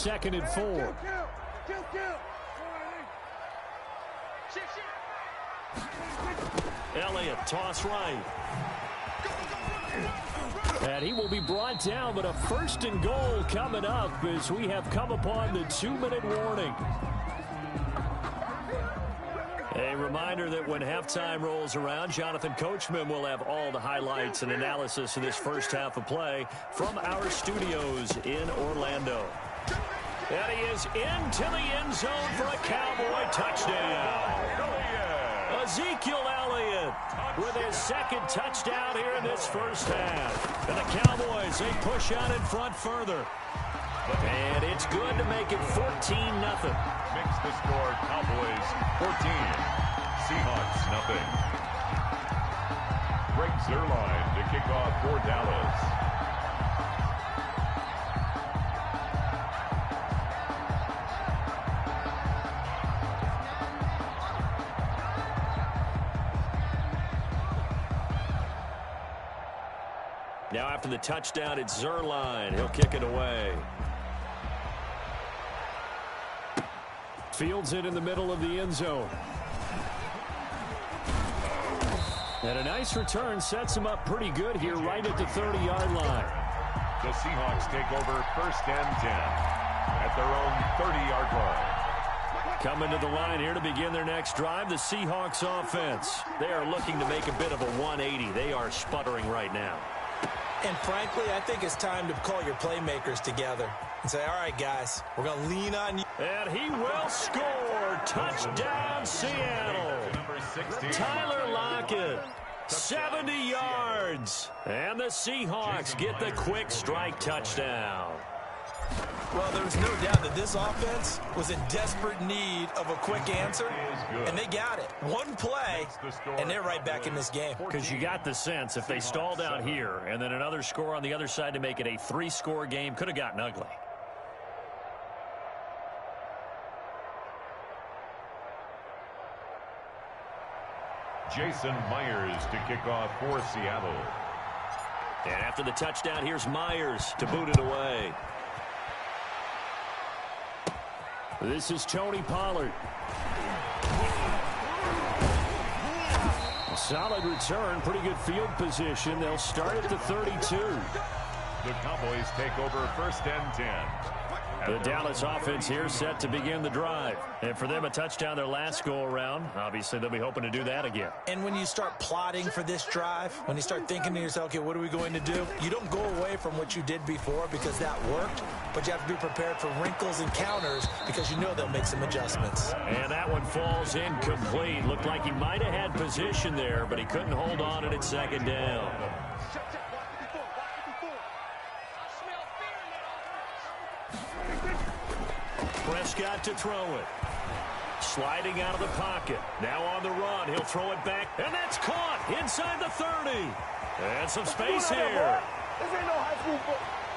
2nd and 4. Elliott, toss right. And he will be brought down, but a 1st and goal coming up as we have come upon the 2-minute warning. A reminder that when halftime rolls around, Jonathan Coachman will have all the highlights and analysis of this first half of play from our studios in Orlando. And he is into the end zone for a Cowboy touchdown. Ezekiel Elliott with his 2nd touchdown here in this first half. And the Cowboys, they push out in front further. And it's good to make it 14-0. Makes the score Cowboys 14, Seahawks nothing. Greg Zuerlein to kick off for Dallas. Now after the touchdown, it's Zuerlein. He'll kick it away. Fields it in the middle of the end zone. And a nice return sets him up pretty good here right at the 30-yard line. The Seahawks take over 1st and 10 at their own 30-yard line. Coming to the line here to begin their next drive, the Seahawks offense. They are looking to make a bit of a 180. They are sputtering right now. And frankly, I think it's time to call your playmakers together and say, all right, guys, we're going to lean on you. And he will score. Touchdown, Seattle. Tyler Lockett, 70 yards. And the Seahawks get the quick strike touchdown. Well, there's no doubt that this offense was in desperate need of a quick answer, and they got it. One play, and they're right back in this game. Because you got the sense if they stalled out here and then another score on the other side to make it a 3-score game, could have gotten ugly. Jason Myers to kick off for Seattle. And after the touchdown, here's Myers to boot it away. This is Tony Pollard. A solid return, pretty good field position. They'll start at the 32. The Cowboys take over 1st and 10. The Dallas offense here set to begin the drive. And for them, a touchdown their last go-around. Obviously, they'll be hoping to do that again. And when you start plotting for this drive, when you start thinking to yourself, okay, what are we going to do? You don't go away from what you did before because that worked, but you have to be prepared for wrinkles and counters because you know they'll make some adjustments. And that one falls incomplete. Looked like he might have had position there, but he couldn't hold on it at 2nd down. Prescott to throw it. Sliding out of the pocket. Now on the run. He'll throw it back. And that's caught inside the 30. And some space here. This ain't no high school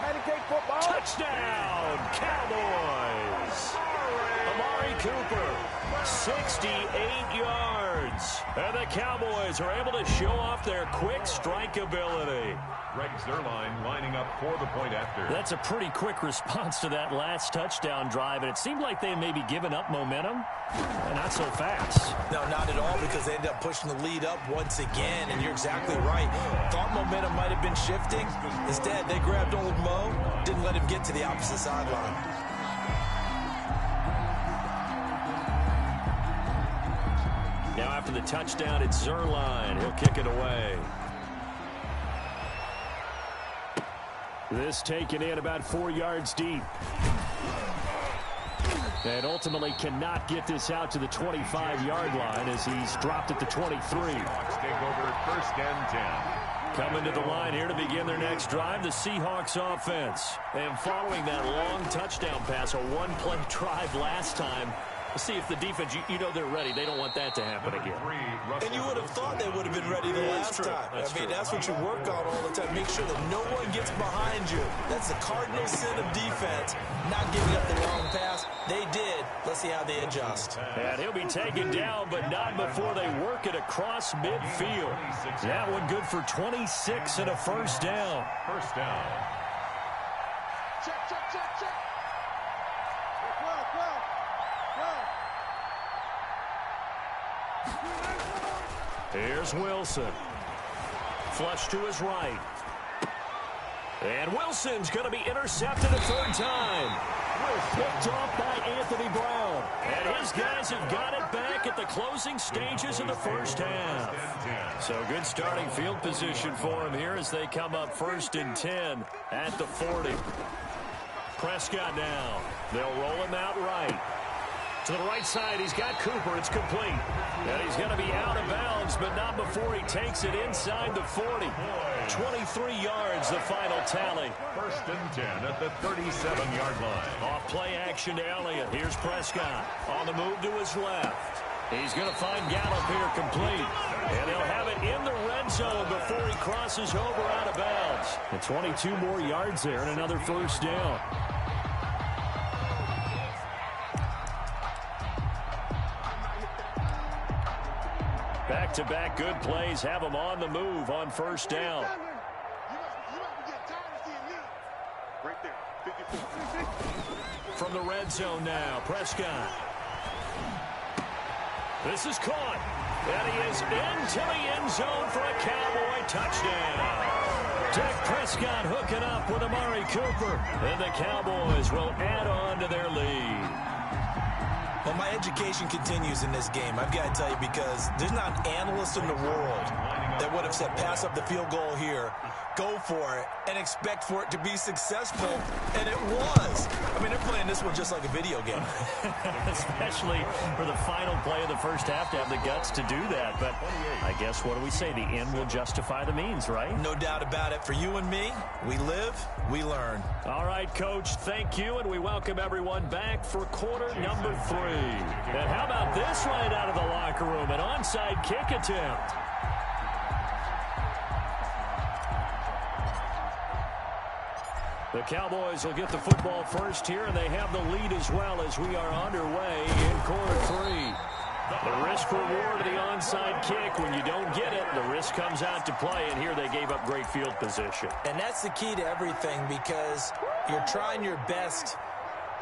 pancake football. Touchdown, Cowboys. Amari Cooper, 68 yards. And the Cowboys are able to show off their quick strike ability. Greg Zuerlein lining up for the point after. That's a pretty quick response to that last touchdown drive, and it seemed like they may be giving up momentum. Not so fast. No, not at all, because they ended up pushing the lead up once again, and you're exactly right. Thought momentum might have been shifting. Instead, they grabbed old Mo, didn't let him get to the opposite sideline. Now after the touchdown, it's Zuerlein. He'll kick it away. This taken in about 4 yards deep. And ultimately cannot get this out to the 25-yard line as he's dropped at the 23. Seahawks take over 1st and 10. Coming to the line here to begin their next drive, the Seahawks offense. And following that long touchdown pass, a one-play drive last time, we'll see if the defense, you know they're ready. They don't want that to happen again. And you would have thought they would have been ready the last time. That's what you work on all the time. Make sure that no one gets behind you. That's the cardinal sin of defense, not giving up the long pass. They did. Let's see how they adjust. And he'll be taken down, but not before they work it across midfield. That one good for 26 and a first down. First down. Here's Wilson. Flush to his right. And Wilson's going to be intercepted a third time. Picked off by Anthony Brown. And his guys have got it back at the closing stages of the first half. So good starting field position for him here as they come up 1st and 10 at the 40. Prescott now. They'll roll him out right. To the right side, he's got Cooper. It's complete. And he's going to be out of bounds, but not before he takes it inside the 40. 23 yards, the final tally. 1st and 10 at the 37-yard line. Off play action to Elliott. Here's Prescott on the move to his left. He's going to find Gallup here complete. And he'll have it in the red zone before he crosses over out of bounds. And 22 more yards there and another first down. Back-to-back good plays have him on the move on first down. From the red zone now, Prescott. This is caught. And he is into the end zone for a Cowboy touchdown. Dak Prescott hooking up with Amari Cooper. And the Cowboys will add on to their lead. Well, my education continues in this game, I've got to tell you, because there's not an analyst in the world that would have said pass up the field goal here, go for it, and expect for it to be successful, and it was. I mean, they're playing this one just like a video game. Especially for the final play of the first half to have the guts to do that. But I guess, what do we say? The end will justify the means, right? No doubt about it. For you and me, we live, we learn. All right, Coach, thank you, and we welcome everyone back for quarter number 3. And how about this right out of the locker room? An onside kick attempt. The Cowboys will get the football first here, and they have the lead as well as we are underway in quarter 3. The risk reward of the onside kick. When you don't get it, the risk comes out to play, and here they gave up great field position. And that's the key to everything, because you're trying your best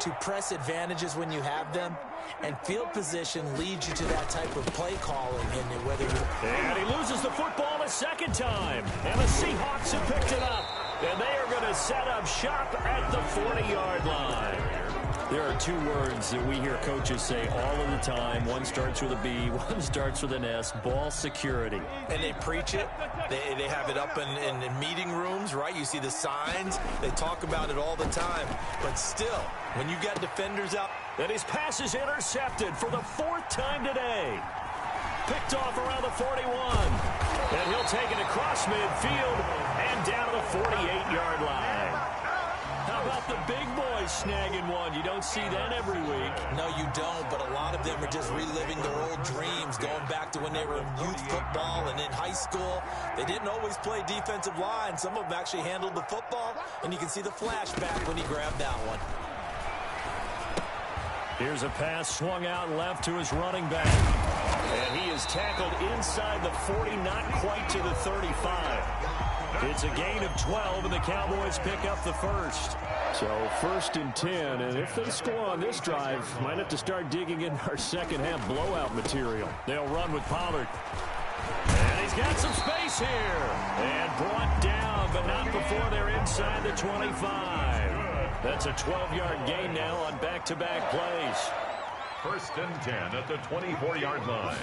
to press advantages when you have them, and field position leads you to that type of play calling. And whether and he loses the football a second time, and the Seahawks have picked it up, and they are going to set up shop at the 40-yard line. There are 2 words that we hear coaches say all of the time. One starts with a B, one starts with an S, ball security. And they preach it. They have it up in meeting rooms, right? You see the signs. They talk about it all the time. But still, when you got defenders out. And his pass is intercepted for the 4th time today. Picked off around the 41. And he'll take it across midfield and down to the 48-yard line. How about the big boys snagging one? You don't see that every week. No, you don't, but a lot of them are just reliving their old dreams, going back to when they were in youth football and in high school. They didn't always play defensive line. Some of them actually handled the football, and you can see the flashback when he grabbed that one. Here's a pass swung out left to his running back. And he is tackled inside the 40, not quite to the 35. It's a gain of 12, and the Cowboys pick up the first. So 1st and 10, and if they score on this drive, might have to start digging in our second half blowout material. They'll run with Pollard. And he's got some space here. And brought down, but not before they're inside the 25. That's a 12-yard gain now on back-to-back plays. 1st and 10 at the 24-yard line.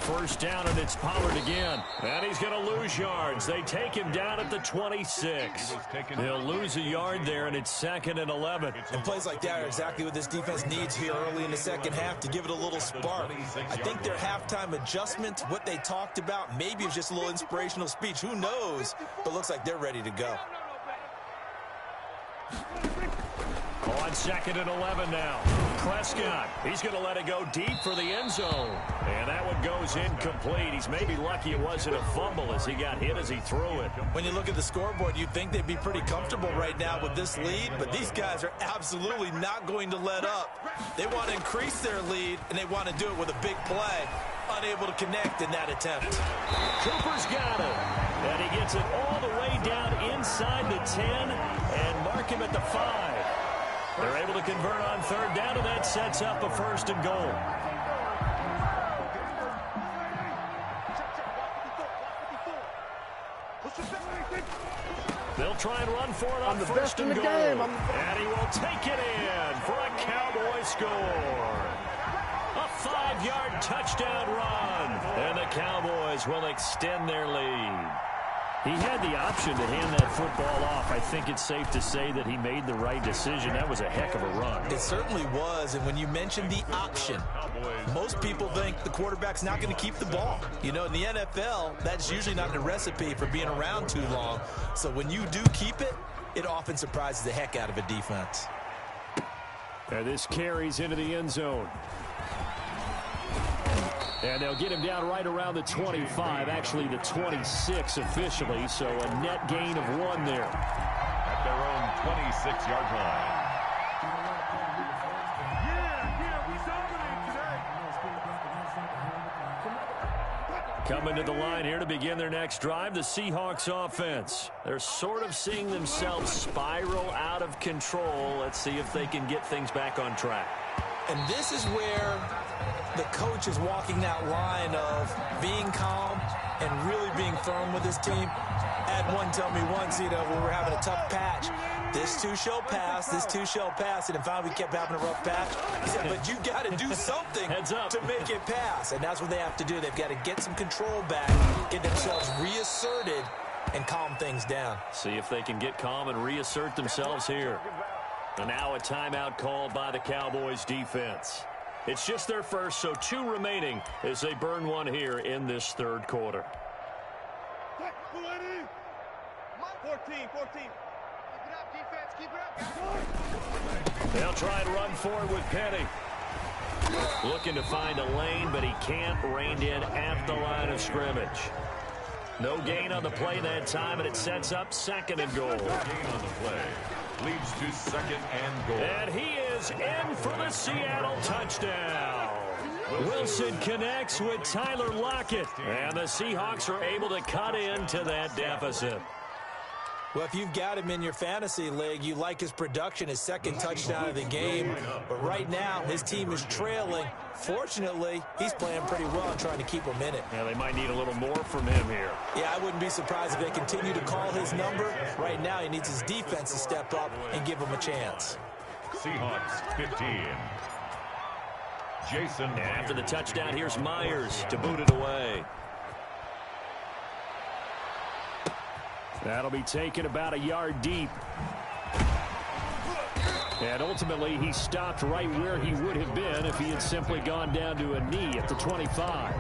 First down, and it's Pollard again. And he's going to lose yards. They take him down at the 26. They'll lose a yard there, and it's 2nd and 11. And plays like that are exactly what this defense needs here early in the second half to give it a little spark. I think their halftime adjustment, what they talked about, maybe it was just a little inspirational speech. Who knows? But looks like they're ready to go. On 2nd and 11 now. Prescott, he's going to let it go deep for the end zone. And that one goes incomplete. He's maybe lucky it wasn't a fumble as he got hit as he threw it. When you look at the scoreboard, you'd think they'd be pretty comfortable right now with this lead, but these guys are absolutely not going to let up. They want to increase their lead, and they want to do it with a big play. Unable to connect in that attempt. Cooper's got it. And he gets it all the way down inside the 10 and mark him at the 5. They're able to convert on 3rd down, and that sets up a 1st and goal. They'll try and run for it on the first best in and the goal. game. And he will take it in for a Cowboy score. A 5-yard touchdown run. And the Cowboys will extend their lead. He had the option to hand that football off. I think it's safe to say that he made the right decision. That was a heck of a run. It certainly was. And when you mentioned the option, most people think the quarterback's not going to keep the ball. You know, in the NFL, that's usually not the recipe for being around too long. So when you do keep it, it often surprises the heck out of a defense. And this carries into the end zone. And they'll get him down right around the 25, actually the 26 officially, so a net gain of 1 there. At their own 26-yard line. Coming to the line here to begin their next drive, the Seahawks offense. They're sort of seeing themselves spiral out of control. Let's see if they can get things back on track. And this is where the coach is walking that line of being calm and really being firm with his team. I had one tell me once, you know, when we were having a tough patch, this too shall pass, this too shall pass. And finally we kept having a rough patch. He said, but you got to do something to make it pass. And that's what they have to do. They've got to get some control back, get themselves reasserted, and calm things down. See if they can get calm and reassert themselves here. And now a timeout called by the Cowboys defense. It's just their first, so 2 remaining as they burn 1 here in this third quarter. 14. Keep it up. They'll try and run forward with Penny. Looking to find a lane, but he can't. Reined in at the line of scrimmage. No gain on the play that time, and it sets up 2nd and goal. Gain on the play leads to 2nd and goal. And he is in for the Seattle touchdown. Wilson connects with Tyler Lockett, and the Seahawks are able to cut into that deficit. Well, if you've got him in your fantasy league, you like his production, his 2nd touchdown of the game. But right now, his team is trailing. Fortunately, he's playing pretty well and trying to keep them in it. Yeah, they might need a little more from him here. Yeah, I wouldn't be surprised if they continue to call his number. Right now, he needs his defense to step up and give him a chance. Seahawks 15. Jason. And after the touchdown, here's Myers to boot it away. That'll be taken about a yard deep. And ultimately, he stopped right where he would have been if he had simply gone down to a knee at the 25.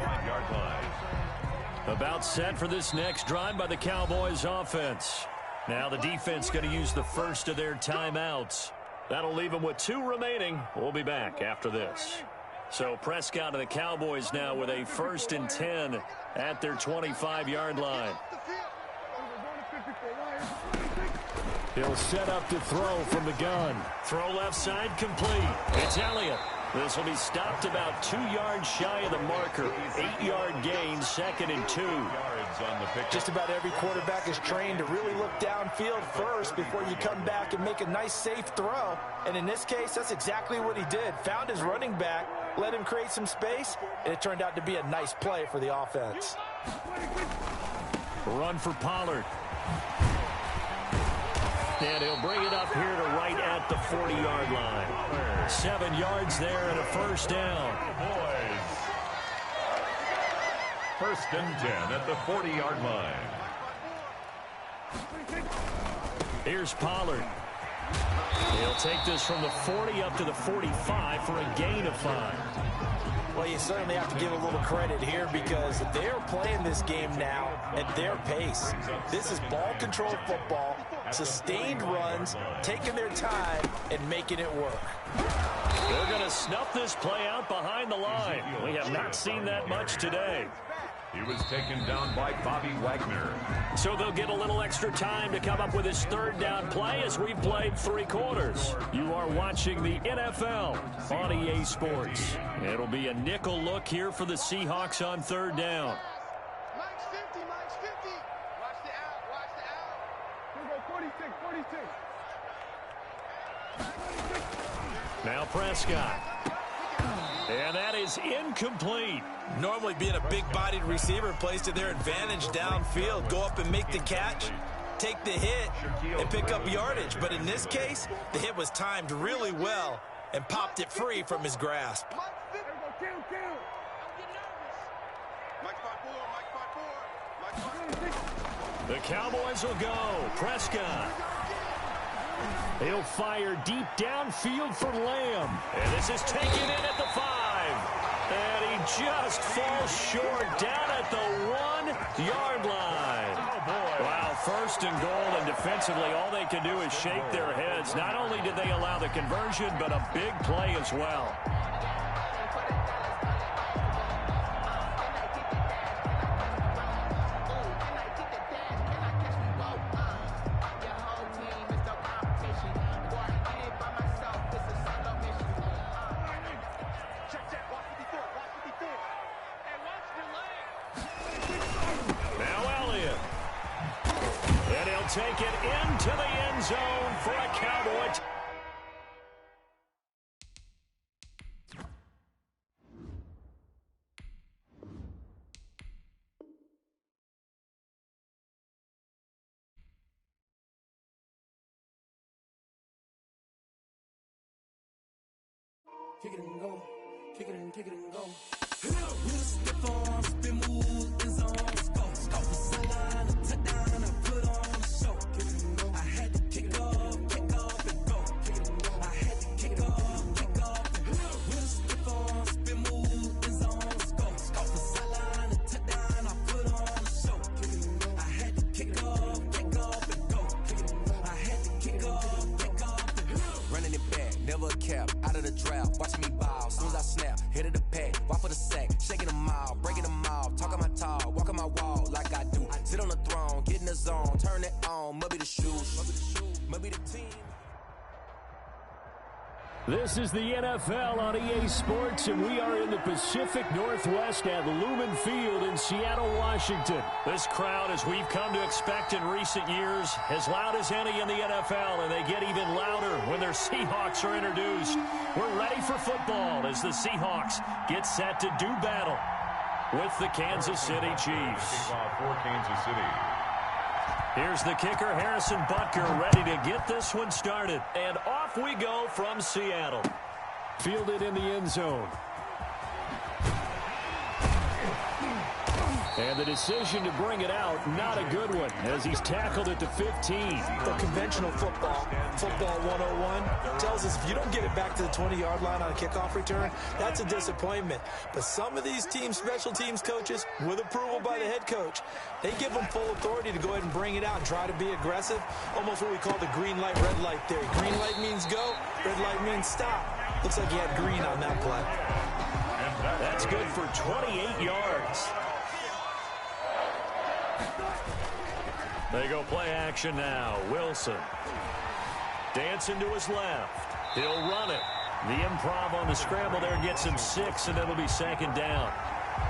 About set for this next drive by the Cowboys offense. Now the defense going to use the first of their timeouts. That'll leave them with 2 remaining. We'll be back after this. So Prescott and the Cowboys now with a 1st and 10 at their 25-yard line. He'll set up to throw from the gun. Throw left side complete. It's Elliott. This will be stopped about 2 yards shy of the marker. 8-yard gain, 2nd and 2. Just about every quarterback is trained to really look downfield first before you come back and make a nice, safe throw. And in this case, that's exactly what he did. Found his running back, let him create some space, and it turned out to be a nice play for the offense. Run for Pollard. And he'll bring it up here to right at the 40-yard line. 7 yards there and a 1st down. Boys. 1st and 10 at the 40-yard line. Here's Pollard. He'll take this from the 40 up to the 45 for a gain of 5. Well, you certainly have to give a little credit here because they're playing this game now at their pace. This is ball control football, sustained runs, taking their time, and making it work. They're going to snuff this play out behind the line. We have not seen that much today. He was taken down by Bobby Wagner. So they'll get a little extra time to come up with his 3rd down play as we've played 3 quarters. You are watching the NFL on EA Sports. It'll be a nickel look here for the Seahawks on 3rd down. Mike's 50. Watch the out. Here we go, 46. Now Prescott. And that is incomplete. Normally being a big-bodied receiver plays to their advantage downfield. Go up and make the catch, take the hit, and pick up yardage. But in this case, the hit was timed really well and popped it free from his grasp. The Cowboys will go. Prescott. He'll fire deep downfield for Lamb. And this is taken in at the 5. And he just falls short down at the 1-yard line. Oh, boy. Wow, first and goal, and defensively all they can do is shake their heads. Not only did they allow the conversion, but a big play as well. Take it into the end zone for a Cowboy. Kick it and go. Kick it and go. With stiff arms, spin move, in zone. Go for sideline, a touchdown, I put on a show. I had to kick off and go. I had to kick off and go. With stiff arms, spin move, in zone. Go for sideline, a touchdown, I put on a show. I had to kick off and go. I had to kick off and go. Running it back, never a cap, out of the draft, watching me ball. Soon as I snap, hit of the pack, walk for the sack, shaking them out, breaking them out, talking my talk, walking my wall like I do. Sit on the throne, get in the zone, turn it on, maybe the shoes, maybe the team. This is the NFL on EA Sports, and we are in the Pacific Northwest at Lumen Field in Seattle, Washington. This crowd, as we've come to expect in recent years, as loud as any in the NFL, and they get even louder when their Seahawks are introduced. We're ready for football as the Seahawks get set to do battle with the Kansas City Chiefs. Kickoff for Kansas City. Here's the kicker, Harrison Butker, ready to get this one started. And off we go from Seattle. Fielded in the end zone. And the decision to bring it out, not a good one, as he's tackled at the 15. The conventional football 101, tells us if you don't get it back to the 20-yard line on a kickoff return, that's a disappointment. But some of these teams, special teams coaches, with approval by the head coach, they give them full authority to go ahead and bring it out and try to be aggressive, almost what we call the green light, red light theory. Green light means go, red light means stop. Looks like he had green on that play. That's good for 28 yards. They go play action now. Wilson. Dancing to his left. He'll run it. The improv on the scramble there gets him 6, and it'll be second down.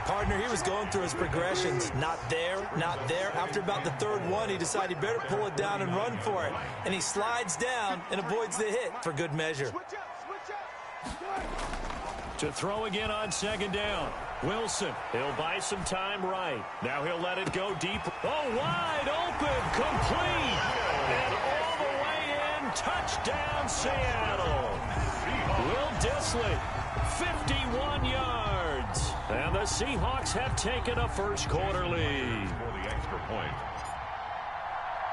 Partner, he was going through his progressions. Not there, not there. After about the third one, he decided he better pull it down and run for it. And he slides down and avoids the hit for good measure. To throw again on second down. Wilson, he'll buy some time right. Now he'll let it go deep. Oh, wide open, complete. And all the way in, touchdown Seattle. Will Dissly, 51 yards. And the Seahawks have taken a first quarter lead. For the extra point.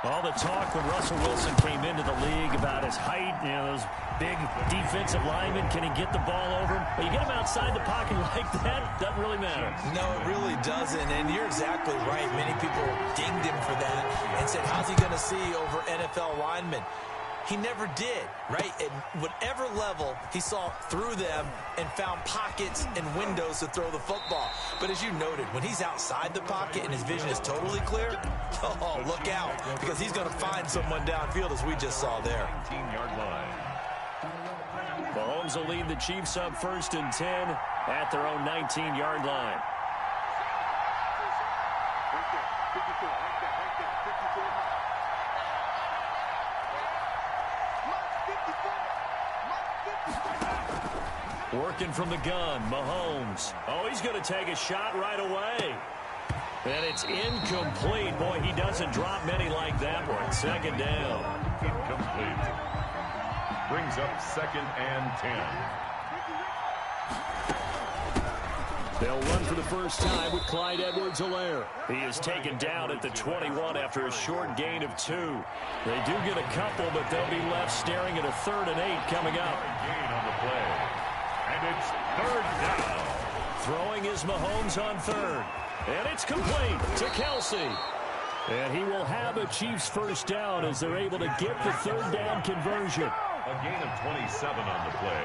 All the talk when Russell Wilson came into the league about his height, you know, those big defensive linemen, can he get the ball over him? But you get him outside the pocket like that, doesn't really matter. No, it really doesn't, and you're exactly right. Many people dinged him for that and said, how's he going to see over NFL linemen? He never did, right? At whatever level, he saw through them and found pockets and windows to throw the football. But as you noted, when he's outside the pocket and his vision is totally clear, oh, look out, because he's going to find someone downfield, as we just saw there. 19-yard line. Mahomes will lead the Chiefs up 1st and 10 at their own 19-yard line. Working from the gun, Mahomes. Oh, he's going to take a shot right away. And it's incomplete. Boy, he doesn't drop many like that one. Second down. Incomplete. Brings up 2nd and 10. They'll run for the first time with Clyde Edwards-Helaire. He is taken down at the 21 after a short gain of 2. They do get a couple, but they'll be left staring at a 3rd and 8 coming up. Gain on the play. And it's 3rd down. Throwing is Mahomes on 3rd. And it's complete to Kelsey. And he will have a Chiefs first down as they're able to get the 3rd down conversion. A gain of 27 on the play.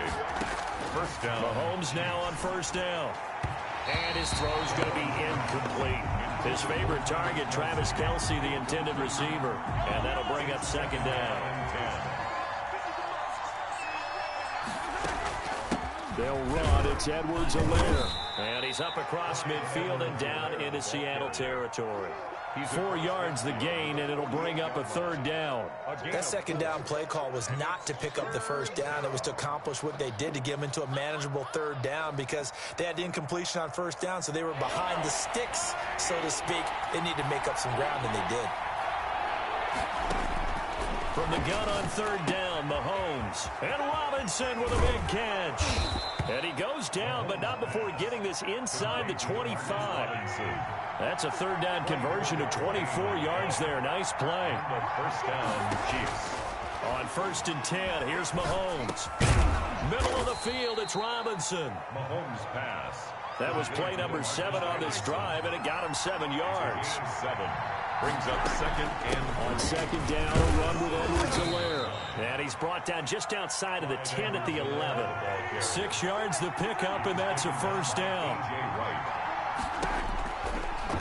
First down. Mahomes now on first down. And his throw's going to be incomplete. His favorite target, Travis Kelsey, the intended receiver. And that'll bring up 2nd down. They'll run. It's Edwards-Helaire. And he's up across midfield and down into Seattle territory. 4 yards the gain, and it'll bring up a 3rd down. That 2nd down play call was not to pick up the first down. It was to accomplish what they did to get them into a manageable 3rd down because they had incompletion on first down, so they were behind the sticks, so to speak. They needed to make up some ground, and they did. From the gun on 3rd down, Mahomes. And Robinson with a big catch. And he goes down, but not before getting this inside the 25. That's a 3rd down conversion of 24 yards there. Nice play. First down, Chiefs. On 1st and 10, here's Mahomes. Middle of the field, it's Robinson. Mahomes pass. That was play number 7 on this drive, and it got him 7 yards. 7. Brings up 2nd and on 2nd down, a run with Edwards-Helaire. And he's brought down just outside of the 10 at the 11. 6 yards the pickup, and that's a first down.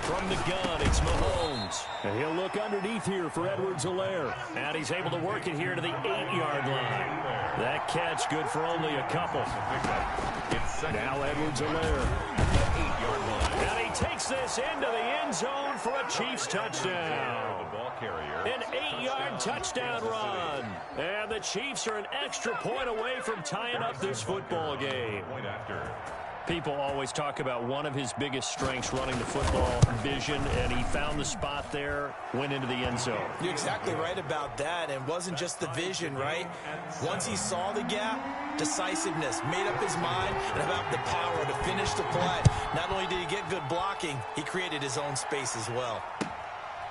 From the gun, it's Mahomes. And he'll look underneath here for Edwards-Helaire. And he's able to work it here to the 8-yard line. That catch good for only a couple. Now Edwards-Helaire. And he takes this into the end zone for a Chiefs touchdown. An 8-yard touchdown run. And the Chiefs are an extra point away from tying up this football game. People always talk about one of his biggest strengths running the football, vision, and he found the spot there, went into the end zone. You're exactly right about that, and it wasn't just the vision, right? Once he saw the gap, decisiveness, made up his mind, and about the power to finish the play. Not only did he get good blocking, he created his own space as well.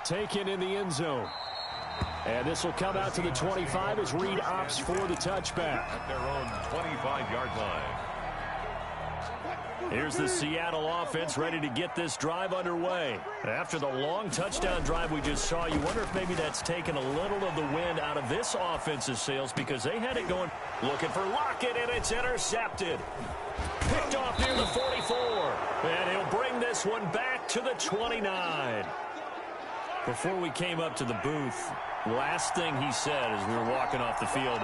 Taken in the end zone. And this will come out to the 25 as Reed opts for the touchback. At their own 25-yard line. Here's the Seattle offense ready to get this drive underway. After the long touchdown drive we just saw, you wonder if maybe that's taken a little of the wind out of this offense's sails because they had it going. Looking for Lockett, and it's intercepted. Picked off near the 44. And he'll bring this one back to the 29. Before we came up to the booth, last thing he said as we were walking off the field,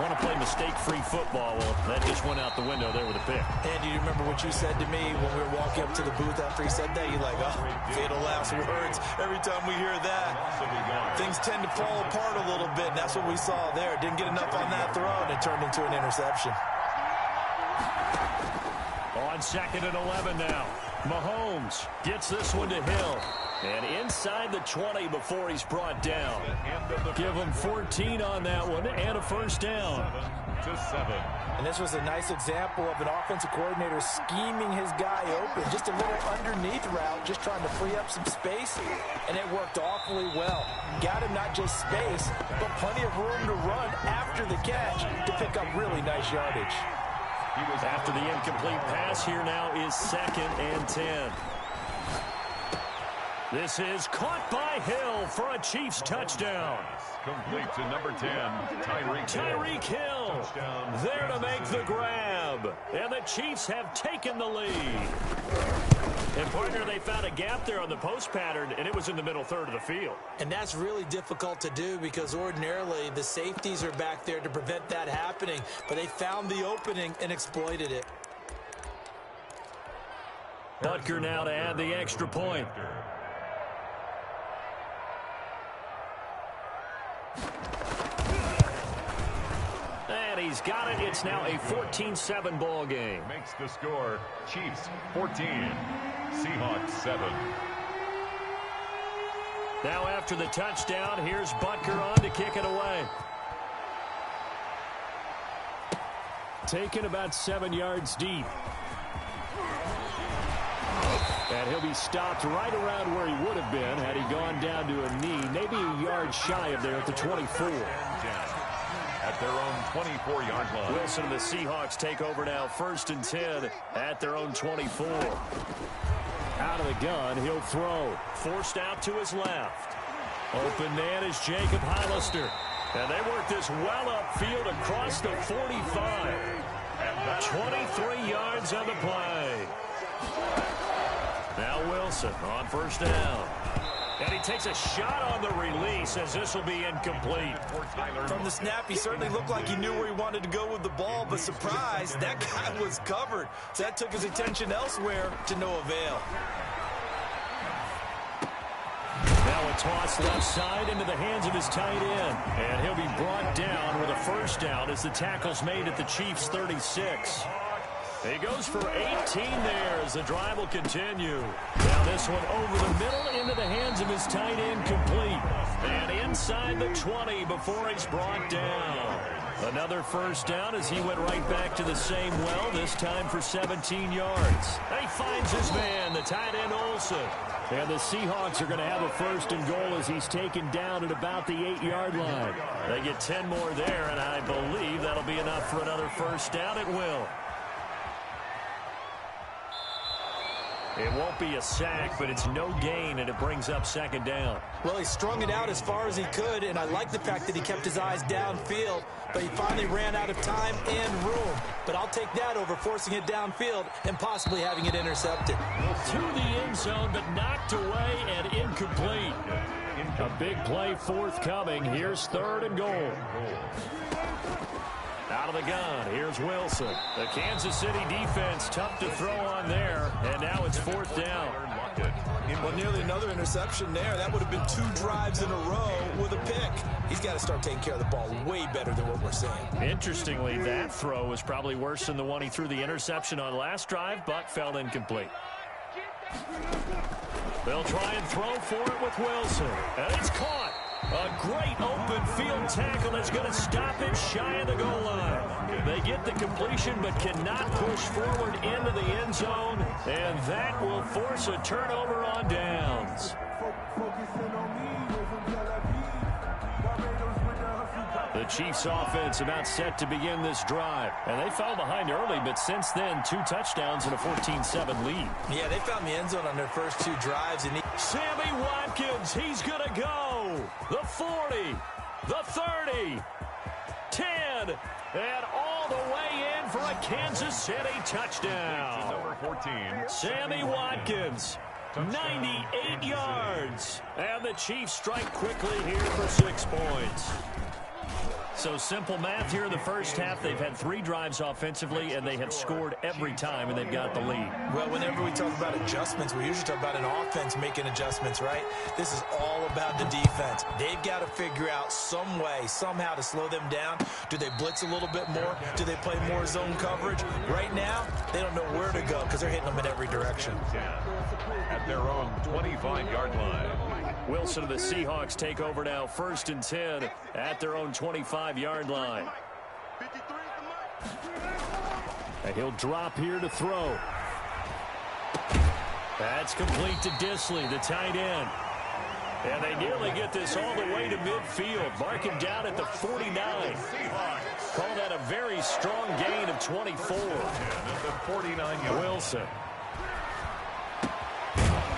want to play mistake-free football. Well, that just went out the window there with a pick. And do you remember what you said to me when we were walking up to the booth after he said that? You're like, oh, fatal last words. Every time we hear that, things tend to fall apart a little bit, and that's what we saw there. Didn't get enough on that throw, and it turned into an interception. On 2nd and 11 now. Mahomes gets this one to Hill. And inside the 20 before he's brought down. Give him 14 on that one and a first down. 7-7. And this was a nice example of an offensive coordinator scheming his guy open. Just a little underneath route, just trying to free up some space. And it worked awfully well. Got him not just space, but plenty of room to run after the catch to pick up really nice yardage. After the incomplete pass, here now is 2nd and 10. This is caught by Hill for a Chiefs touchdown. Complete to number 10, Tyreek Hill. There to make the grab. And the Chiefs have taken the lead. And, partner, they found a gap there on the post pattern, and it was in the middle third of the field. And that's really difficult to do because ordinarily the safeties are back there to prevent that happening. But they found the opening and exploited it. Butker now to add the extra point. And he's got it. It's now a 14-7 ball game. Makes the score Chiefs 14, Seahawks 7. Now after the touchdown, here's Butker on to kick it away. Taken about 7 yards deep. And he'll be stopped right around where he would have been had he gone down to a knee, maybe a yard shy of there at the 24. At their own 24-yard line. Wilson and the Seahawks take over now, 1st and 10 at their own 24. Out of the gun, he'll throw. Forced out to his left. Open man is Jacob Hollister. And they work this well upfield across the 45. 23 yards on the play. Now Wilson on 1st down. And he takes a shot on the release as this will be incomplete. From the snap, he certainly looked like he knew where he wanted to go with the ball, but surprise, that guy was covered. So that took his attention elsewhere to no avail. Now a toss left side into the hands of his tight end. And he'll be brought down with a 1st down as the tackle's made at the Chiefs' 36. He goes for 18 there as the drive will continue. Now this one over the middle into the hands of his tight end, complete. And inside the 20 before he's brought down. Another 1st down as he went right back to the same well, this time for 17 yards. He finds his man, the tight end Olsen. And the Seahawks are going to have a 1st and goal as he's taken down at about the 8-yard line. They get 10 more there, and I believe that'll be enough for another 1st down. It will. It won't be a sack, but it's no gain, and it brings up 2nd down. Well, he strung it out as far as he could, and I like the fact that he kept his eyes downfield, but he finally ran out of time and room. But I'll take that over forcing it downfield and possibly having it intercepted. To the end zone, but knocked away and incomplete. A big play forthcoming. Here's 3rd and goal. Out of the gun, here's Wilson. The Kansas City defense tough to throw on there, and now it's 4th down. Well, nearly another interception there. That would have been 2 drives in a row with a pick. He's got to start taking care of the ball way better than what we're seeing. Interestingly, that throw was probably worse than the one he threw the interception on last drive, but fell incomplete. They'll try and throw for it with Wilson, and it's caught. A great open field tackle that's going to stop it shy of the goal line. They get the completion but cannot push forward into the end zone, and that will force a turnover on downs. The Chiefs offense about set to begin this drive. And they fell behind early, but since then, 2 touchdowns and a 14-7 lead. Yeah, they found the end zone on their first 2 drives. And Sammy Watkins, he's going to go. The 40, the 30, 10, and all the way in for a Kansas City touchdown. Number 14. Sammy Watkins, 98 yards. And the Chiefs strike quickly here for 6 points. So simple math here in the first half. They've had 3 drives offensively, and they have scored every time, and they've got the lead. Well, whenever we talk about adjustments, we usually talk about an offense making adjustments, right? This is all about the defense. They've got to figure out some way, somehow to slow them down. Do they blitz a little bit more? Do they play more zone coverage? Right now, they don't know where to go because they're hitting them in every direction. At their own 25-yard line. Wilson of the Seahawks take over now, 1st and 10 at their own 25-yard line. And he'll drop here to throw. That's complete to Disley, the tight end. And they nearly get this all the way to midfield. Mark him down at the 49. Call that a very strong gain of 24. Wilson.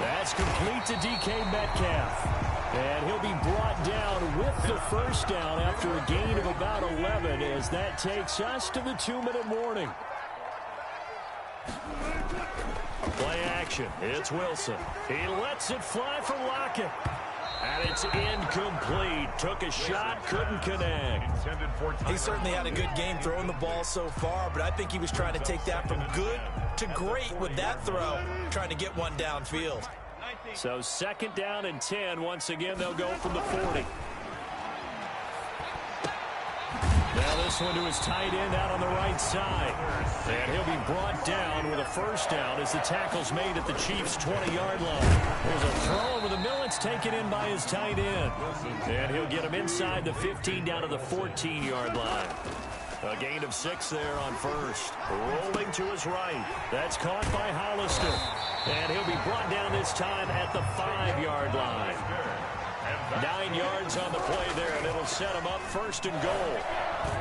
That's complete to DK Metcalf. And he'll be brought down with the 1st down after a gain of about 11 as that takes us to the 2-minute warning. Play action. It's Wilson. He lets it fly for Lockett. And it's incomplete. Took a shot, couldn't connect. He certainly had a good game throwing the ball so far, but I think he was trying to take that from good to great with that throw, trying to get one downfield. So 2nd down and 10. Once again, they'll go from the 40. Now this one to his tight end out on the right side. And he'll be brought down with a first down as the tackle's made at the Chiefs' 20-yard line. There's a throw over the middle. It's taken in by his tight end. And he'll get him inside the 15 down to the 14-yard line. A gain of 6 there on first. Rolling to his right. That's caught by Hollister. And he'll be brought down this time at the 5-yard line. 9 yards on the play there, and it'll set him up first and goal.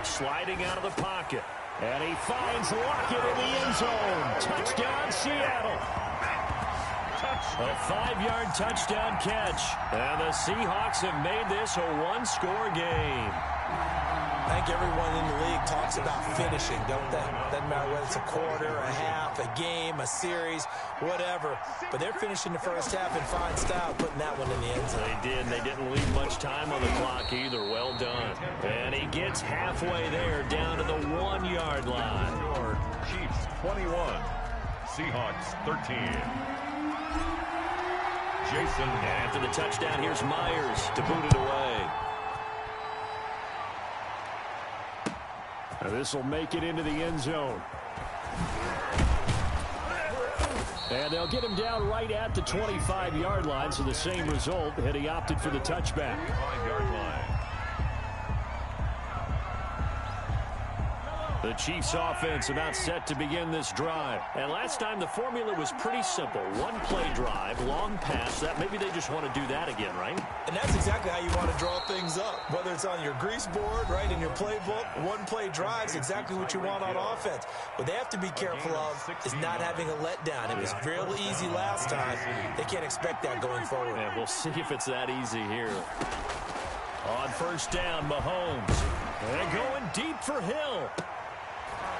Sliding out of the pocket. And he finds Lockett in the end zone. Touchdown, Seattle. A 5-yard touchdown catch. And the Seahawks have made this a one-score game. I think everyone in the league talks about finishing, don't they? Doesn't matter whether it's a quarter, a half, a game, a series, whatever. But they're finishing the first half in fine style, putting that one in the end zone. They did. They didn't leave much time on the clock either. Well done. And he gets halfway there, down to the 1-yard line. Your Chiefs 21, Seahawks 13. Jason. After the touchdown, here's Myers to boot it away. This will make it into the end zone. And they'll get him down right at the 25-yard line, so the same result had he opted for the touchback. 5-yard line. The Chiefs offense about set to begin this drive. And last time the formula was pretty simple. One-play drive, long pass. That maybe they just want to do that again, right? And that's exactly how you want to draw things up. Whether it's on your grease board, right, in your playbook, one-play drive is exactly what you want on offense. What they have to be careful of is not having a letdown. It was real easy last time. They can't expect that going forward. And we'll see if it's that easy here. On first down, Mahomes. And going deep for Hill.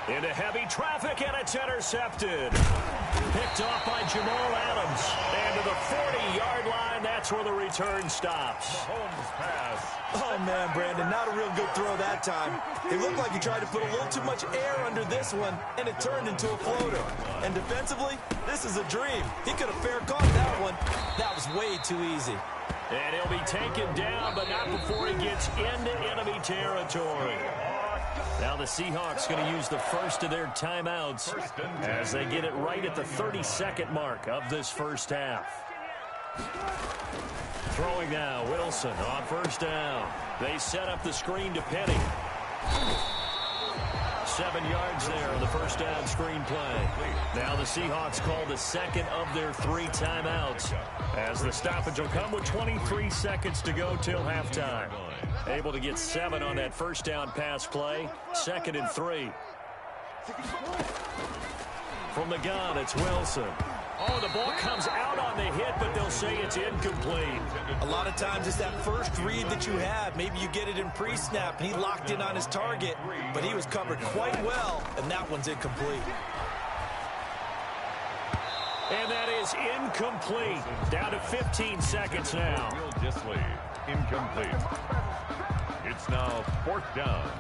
Into heavy traffic, and it's intercepted. Picked off by Jamal Adams. And to the 40-yard line, that's where the return stops. Mahomes pass. Oh, man, Brandon, not a real good throw that time. It looked like he tried to put a little too much air under this one, and it turned into a floater. And defensively, this is a dream. He could have fair caught that one. That was way too easy. And he'll be taken down, but not before he gets into enemy territory. Now the Seahawks going to use the first of their timeouts as they get it right at the 32nd mark of this first half. Throwing now, Wilson on first down. They set up the screen to Penny. 7 yards there on the first down screen play. Now the Seahawks call the second of their 3 timeouts as the stoppage will come with 23 seconds to go till halftime. Able to get 7 on that first down pass play. 2nd and 3. From the gun, it's Wilson. Oh, the ball comes out on the hit, but they'll say it's incomplete. A lot of times it's that first read that you have. Maybe you get it in pre-snap. He locked in on his target, but he was covered quite well, and that one's incomplete. And that is incomplete. Down to 15 seconds now. Will Disley, incomplete. It's now 4th down.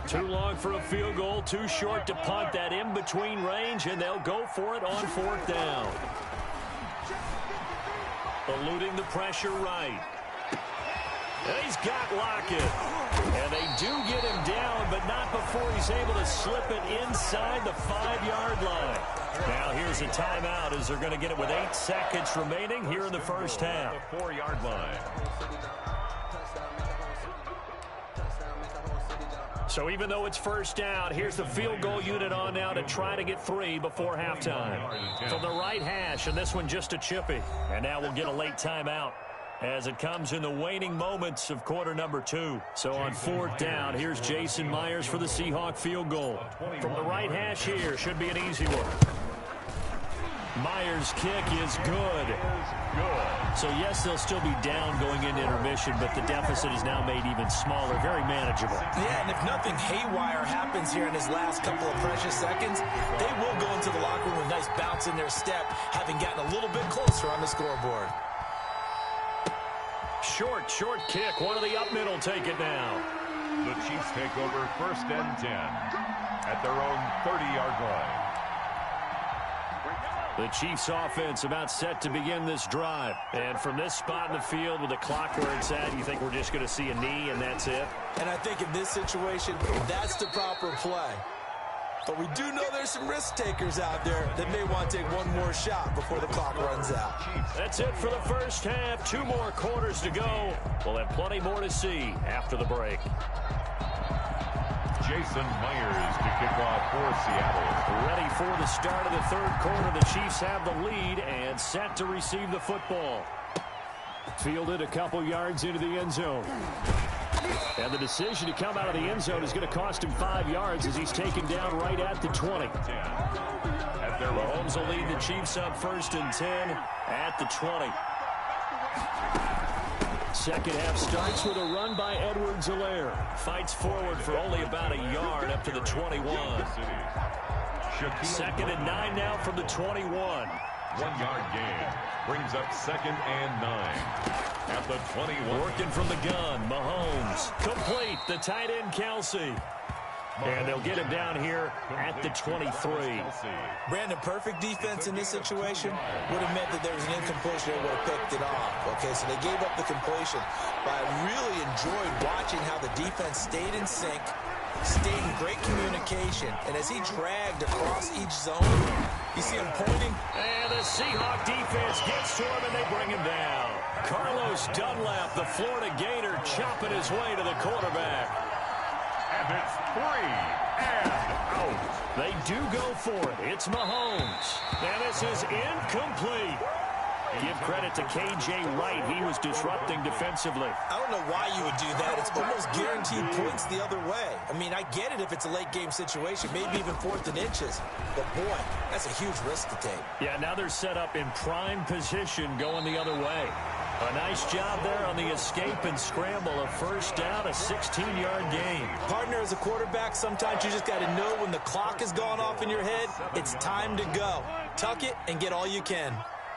Too long for a field goal, too short to punt. That in-between range, and they'll go for it on 4th down. Eluding the pressure right. And he's got Lockett. And they do get him down, but not before he's able to slip it inside the 5-yard line. Now here's a timeout as they're going to get it with 8 seconds remaining here in the first half. The 4-yard line. So even though it's first down, here's the field goal unit on now to try to get 3 before halftime. From the right hash, and this one just a chippy. And now we'll get a late timeout as it comes in the waning moments of quarter number 2. So on 4th down, here's Jason Myers for the Seahawk field goal. From the right hash here, should be an easy one. Myers' kick is good. So, yes, they'll still be down going into intermission, but the deficit is now made even smaller, very manageable. Yeah, and if nothing haywire happens here in his last couple of precious seconds, they will go into the locker room with a nice bounce in their step, having gotten a little bit closer on the scoreboard. Short kick. One of the up middle take it now. The Chiefs take over 1st and 10 at their own 30-yard line. The Chiefs offense about set to begin this drive. And from this spot in the field with the clock where it's at, you think we're just going to see a knee and that's it? And I think in this situation, that's the proper play. But we do know there's some risk takers out there that may want to take one more shot before the clock runs out. That's it for the first half. 2 more quarters to go. We'll have plenty more to see after the break. Jason Myers to kick off for Seattle. Ready for the start of the third quarter. The Chiefs have the lead and set to receive the football. Fielded a couple yards into the end zone. And the decision to come out of the end zone is going to cost him 5 yards as he's taken down right at the 20. Mahomes will lead the Chiefs up 1st and 10 at the 20. Second half starts with a run by Edwards-Helaire. Fights forward for only about a yard up to the 21. 2nd and 9 now from the 21. 1-yard gain brings up 2nd and 9 at the 21. Working from the gun, Mahomes. Complete, the tight end, Kelsey. And they'll get him down here at the 23. Brandon, perfect defense in this situation would have meant that there was an incompletion and would have picked it off. Okay, so they gave up the completion. But I really enjoyed watching how the defense stayed in sync, stayed in great communication. And as he dragged across each zone, you see him pointing. And the Seahawk defense gets to him and they bring him down. Carlos Dunlap, the Florida Gator, chopping his way to the quarterback. And it's 3 and out. They do go for it. It's Mahomes. And this is incomplete. Give credit to K.J. Wright. He was disrupting defensively. I don't know why you would do that. It's almost guaranteed points the other way. I mean, I get it if it's a late-game situation, maybe even 4th and inches. But, boy, that's a huge risk to take. Yeah, now they're set up in prime position going the other way. A nice job there on the escape and scramble. A first down, a 16-yard gain. Partner, as a quarterback, sometimes you just got to know when the clock has gone off in your head, it's time to go. Tuck it and get all you can.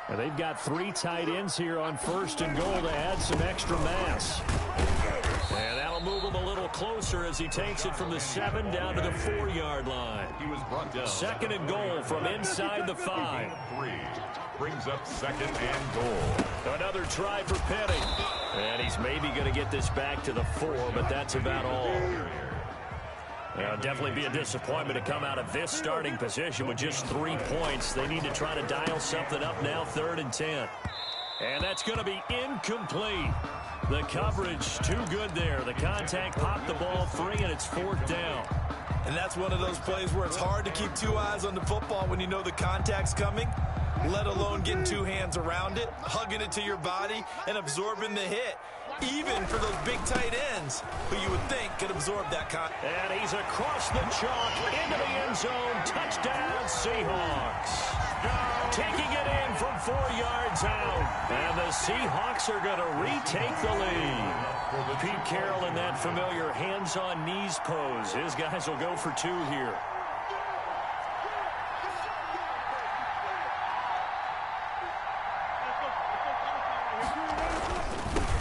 And they've got 3 tight ends here on 1st and goal to add some extra mass. And that'll move him a little closer as he takes it from the 7 down to the 4-yard line. He was brought down. 2nd and goal from inside the 5. 3 brings up 2nd and goal. Another try for Petty. And he's maybe going to get this back to the 4, but that's about all. Definitely be a disappointment to come out of this starting position with just 3 points. They need to try to dial something up now, 3rd and 10. And that's going to be incomplete. The coverage too good there. The contact popped the ball free, and it's 4th down. And that's one of those plays where it's hard to keep 2 eyes on the football when you know the contact's coming, let alone getting 2 hands around it, hugging it to your body, and absorbing the hit. Even for those big tight ends who you would think could absorb that contact. And he's across the chalk into the end zone. Touchdown, Seahawks. Taking it in from 4 yards out. And the Seahawks are going to retake the lead. Pete Carroll in that familiar hands-on knees pose. His guys will go for 2 here.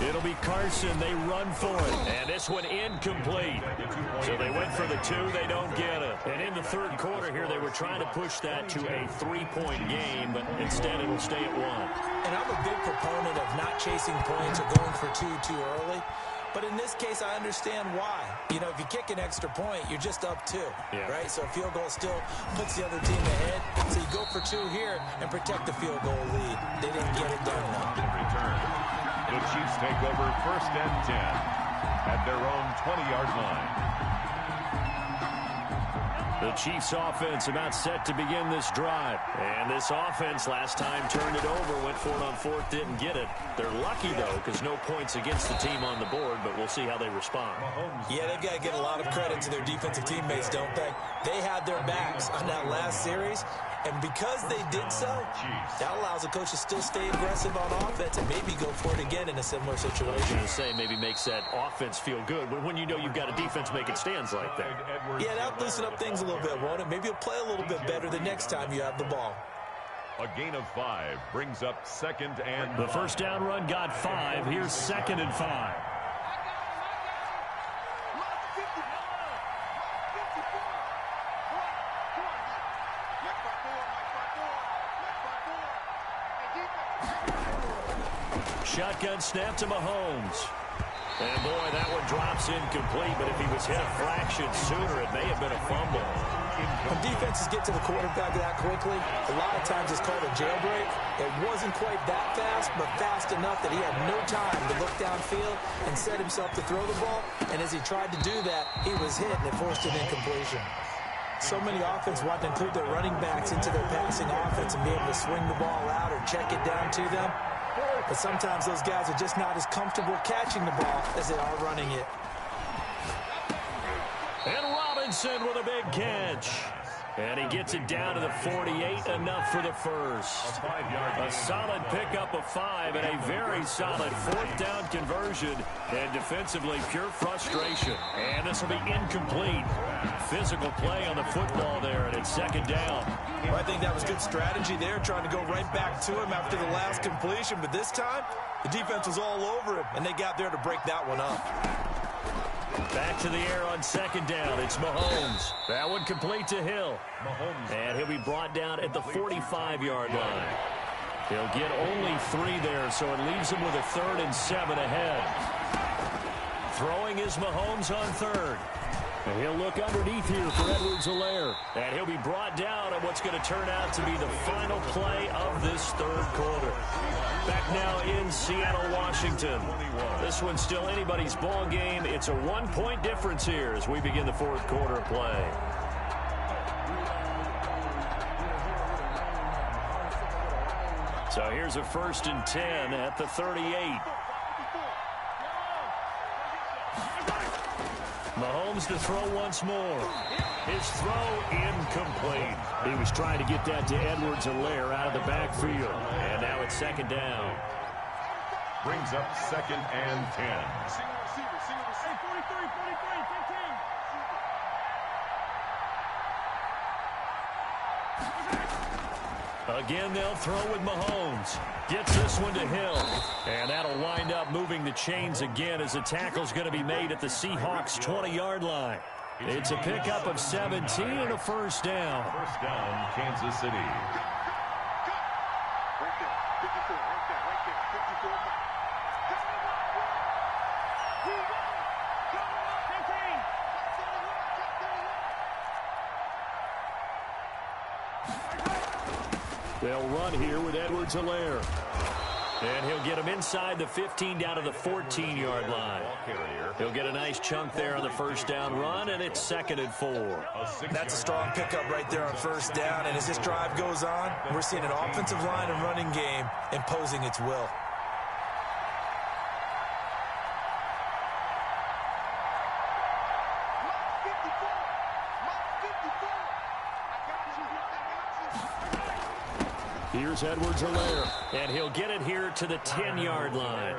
It'll be Carson. They run for it. And this one incomplete. So they went for the 2. They don't get it. And in the 3rd quarter here, they were trying to push that to a 3-point game, but instead it'll stay at 1. And I'm a big proponent of not chasing points or going for 2 too early. But in this case, I understand why. You know, if you kick an extra point, you're just up 2, right? So a field goal still puts the other team ahead. So you go for 2 here and protect the field goal lead. They didn't get it done, though. The Chiefs take over 1st and 10 at their own 20-yard line. The Chiefs offense about set to begin this drive. And this offense last time turned it over, went for it on 4th, didn't get it. They're lucky, though, because no points against the team on the board, but we'll see how they respond. Yeah, they've got to give a lot of credit to their defensive teammates, don't they? They had their backs on that last series, and because they did so, that allows the coach to still stay aggressive on offense and maybe go for it again in a similar situation. I was going to say, maybe makes that offense feel good when you know you've got a defense making stands like that. Yeah, that'll loosen up things a little bit, won't it? Maybe you'll play a little bit better the next time you have the ball. A gain of 5 brings up 2nd and 5. The first down run got 5. Here's 2nd and 5. Shotgun snap to Mahomes. And, boy, that one drops incomplete, but if he was hit a fraction sooner, it may have been a fumble. When defenses get to the quarterback that quickly, a lot of times it's called a jailbreak. It wasn't quite that fast, but fast enough that he had no time to look downfield and set himself to throw the ball. And as he tried to do that, he was hit, and it forced an incompletion. So many offenses want to include their running backs into their passing offense and be able to swing the ball out or check it down to them. But sometimes those guys are just not as comfortable catching the ball as they are running it. And Robinson with a big catch. And he gets it down to the 48, enough for the first. A solid pickup of 5 and a very solid fourth down conversion. And defensively, pure frustration. And this will be incomplete. Physical play on the football there, and it's second down. Well, I think that was good strategy there, trying to go right back to him after the last completion. But this time, the defense was all over him, and they got there to break that one up. Back to the air on second down. It's Mahomes. That one complete to Hill. And he'll be brought down at the 45-yard line. He'll get only 3 there, so it leaves him with a 3rd and 7 ahead. Throwing is Mahomes on 3rd. And he'll look underneath here for Edwards-Helaire. And he'll be brought down at what's going to turn out to be the final play of this 3rd quarter. Back now in Seattle, Washington. This one's still anybody's ball game. It's a 1-point difference here as we begin the 4th quarter of play. So here's a 1st and 10 at the 38. Mahomes to throw once more. His throw incomplete. He was trying to get that to Edwards-Helaire out of the backfield. And now it's second down. Brings up 2nd and 10. Again, they'll throw with Mahomes. Gets this one to Hill. And that'll wind up moving the chains again as the tackle's going to be made at the Seahawks' 20-yard line. It's a pickup of 17 and a first down. First down, Kansas City. They'll run here with Edwards-Helaire. And he'll get him inside the 15 down to the 14-yard line. He'll get a nice chunk there on the first down run, and it's 2nd and 4. That's a strong pickup right there on first down. And as this drive goes on, we're seeing an offensive line and running game imposing its will. Here's Edwards-Helaire, and he'll get it here to the 10-yard line.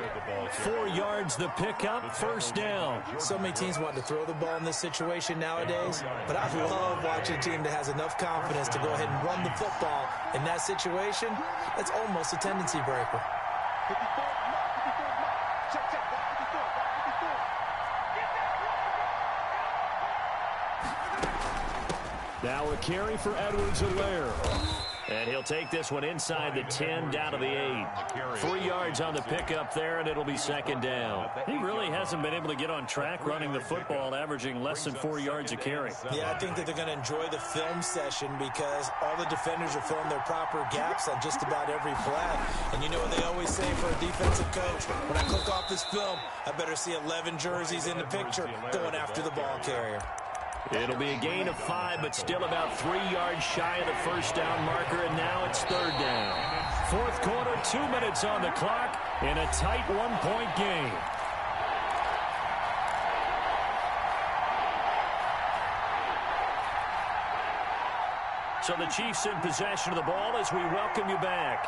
4 yards the pickup, first down. So many teams want to throw the ball in this situation nowadays, but I love watching a team that has enough confidence to go ahead and run the football. In that situation, that's almost a tendency breaker. Now a carry for Edwards-Helaire. And he'll take this one inside the 10 down to the 8. 3 yards on the pickup there, and it'll be second down. He really hasn't been able to get on track running the football, averaging less than 4 yards a carry. Yeah, I think that they're going to enjoy the film session because all the defenders are filling their proper gaps on just about every play. And you know what they always say for a defensive coach? When I click off this film, I better see 11 jerseys in the picture going after the ball carrier. It'll be a gain of 5, but still about 3 yards shy of the first down marker, and now it's third down. 4th quarter, 2 minutes on the clock in a tight 1-point game. So the Chiefs in possession of the ball as we welcome you back.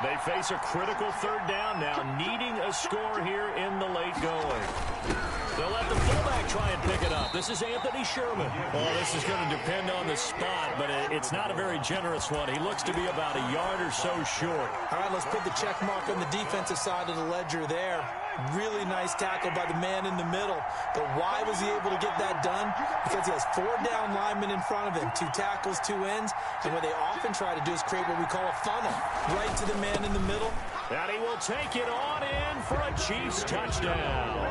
They face a critical third down now, needing a score here in the late going. They'll let the fullback try and pick it up. This is Anthony Sherman. Well, this is going to depend on the spot, but it's not a very generous one. He looks to be about a yard or so short. All right, let's put the check mark on the defensive side of the ledger there. Really nice tackle by the man in the middle. But why was he able to get that done? Because he has 4 down linemen in front of him, 2 tackles, 2 ends. And what they often try to do is create what we call a funnel, right to the man in the middle. And he will take it on in for a Chiefs touchdown.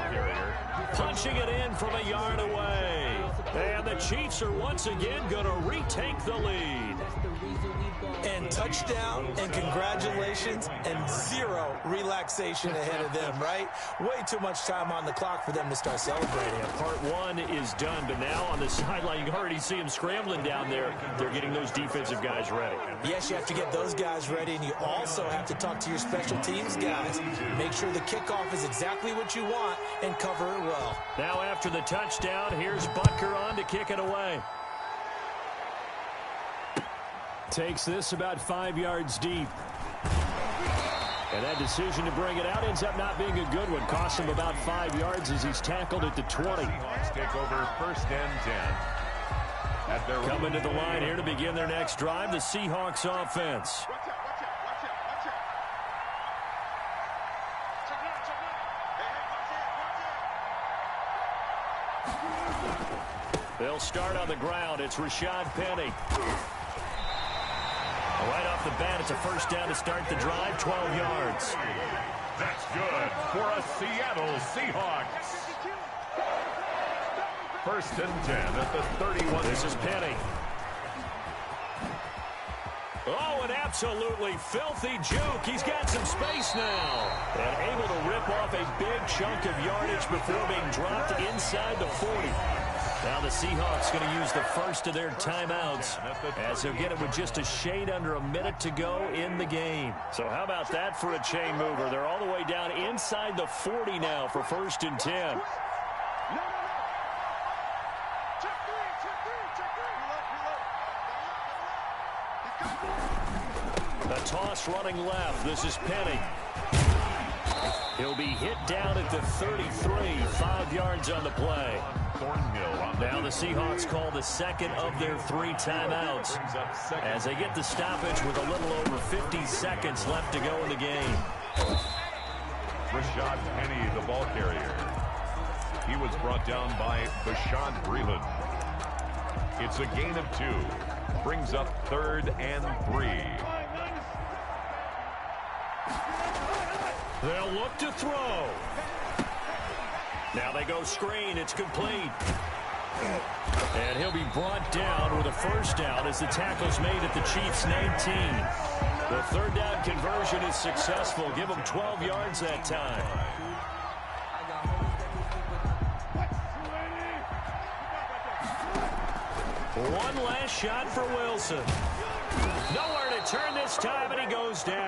Punching it in from a yard away. And the Chiefs are once again going to retake the lead. And touchdown, and congratulations, and 0 relaxation ahead of them, right? Way too much time on the clock for them to start celebrating. Yeah, part 1 is done, but now on the sideline, you can already see them scrambling down there. They're getting those defensive guys ready. Yes, you have to get those guys ready, and you also have to talk to your special teams guys. Make sure the kickoff is exactly what you want and cover it well. Now after the touchdown, here's Butker on to kick it away. Takes this about 5 yards deep. And that decision to bring it out ends up not being a good one. Costs him about 5 yards as he's tackled at the 20. Seahawks take over first and 10. At their Coming to the line here to begin their next drive, the Seahawks offense. Watch out, watch out, watch out, watch out. Check it out, check it out. Hey, watch it. They'll start on the ground. It's Rashad Penny. Right off the bat, it's a first down to start the drive, 12 yards. That's good for a Seattle Seahawks. First and 10 at the 31. This is Penny. Oh, an absolutely filthy juke. He's got some space now. And able to rip off a big chunk of yardage before being dropped inside the 40. Now the Seahawks going to use the first of their timeouts as they'll get it with just a shade under a minute to go in the game. So how about that for a chain mover? They're all the way down inside the 40 now for first and 10. No. Check three. The toss running left. This is Penny. He'll be hit down at the 33, 5 yards on the play. Now the Seahawks call the second of their 3 timeouts as they get the stoppage with a little over 50 seconds left to go in the game. Rashad Penny, the ball carrier. He was brought down by Bashaud Breeland. It's a gain of 2. Brings up 3rd and 3. They'll look to throw. Now they go screen. It's complete. And he'll be brought down with a first down as the tackle's made at the Chiefs' 19. The 3rd down conversion is successful. Give them 12 yards that time. One last shot for Wilson. Nowhere to turn this time, and he goes down.